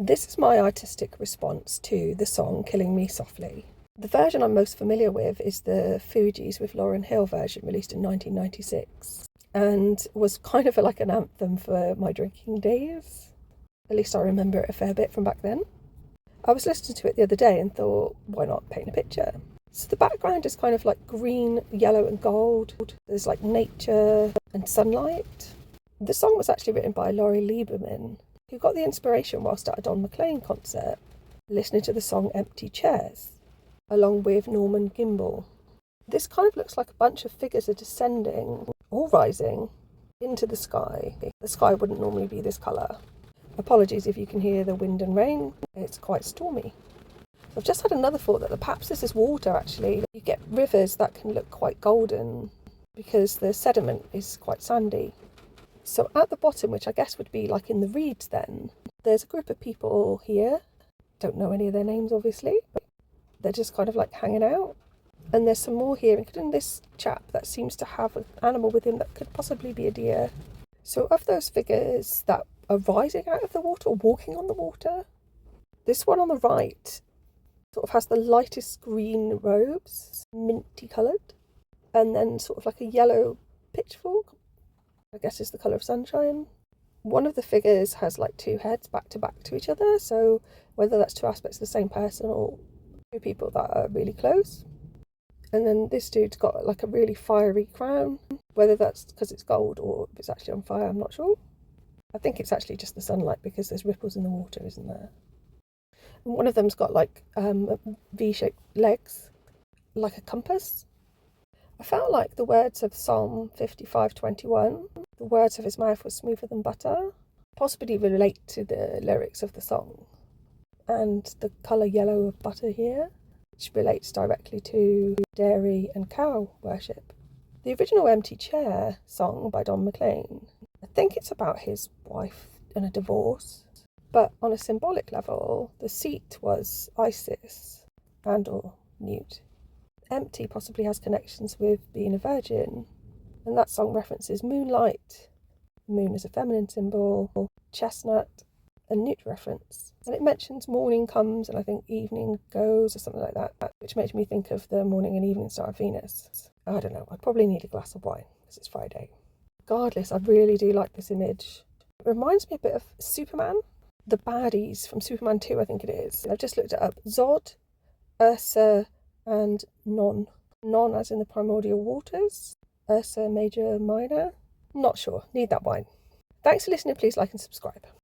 This is my artistic response to the song Killing Me Softly. The version I'm most familiar with is the Fugees with Lauryn Hill version released in 1996 and was kind of like an anthem for my drinking days. At least I remember it a fair bit from back then. I was listening to it the other day and thought, why not paint a picture? So the background is kind of like green, yellow and gold. There's like nature and sunlight. The song was actually written by Laurie Lieberman, who got the inspiration whilst at a Don McLean concert, listening to the song Empty Chairs, along with Norman Gimbel. This kind of looks like a bunch of figures are descending or rising into the sky. The sky wouldn't normally be this colour. Apologies if you can hear the wind and rain, it's quite stormy. I've just had another thought that perhaps this is water actually. You get rivers that can look quite golden because the sediment is quite sandy. So at the bottom, which I guess would be like in the reeds then, there's a group of people here. Don't know any of their names obviously, but they're just kind of like hanging out. And there's some more here, including this chap that seems to have an animal with him that could possibly be a deer. So of those figures that are rising out of the water or walking on the water, this one on the right sort of has the lightest green robes, minty coloured, and then sort of like a yellow pitchfork, I guess is the colour of sunshine. One of the figures has like two heads back to each other, so whether that's two aspects of the same person or two people that are really close. And then this dude's got like a really fiery crown, whether that's because it's gold or if it's actually on fire, I'm not sure. I think it's actually just the sunlight because there's ripples in the water, isn't there? And one of them's got like V-shaped legs, like a compass. I felt like the words of Psalm 55:21, the words of his mouth were smoother than butter, possibly relate to the lyrics of the song. And the colour yellow of butter here, which relates directly to dairy and cow worship. The original Empty Chair song by Don McLean, I think it's about his wife and a divorce, but on a symbolic level, the seat was Isis and or Newt. Empty possibly has connections with being a virgin, and that song references moonlight. The moon is a feminine symbol, chestnut, a Newt reference. And it mentions morning comes and I think evening goes or something like that, which makes me think of the morning and evening star of Venus. I don't know, I'd probably need a glass of wine because it's Friday. Regardless, I really do like this image. It reminds me a bit of Superman, the baddies from Superman 2, I think it is. I've just looked it up. Zod, Ursa, and Non. Non as in the primordial waters. Ursa Major Minor. Not sure. Need that wine. Thanks for listening. Please like and subscribe.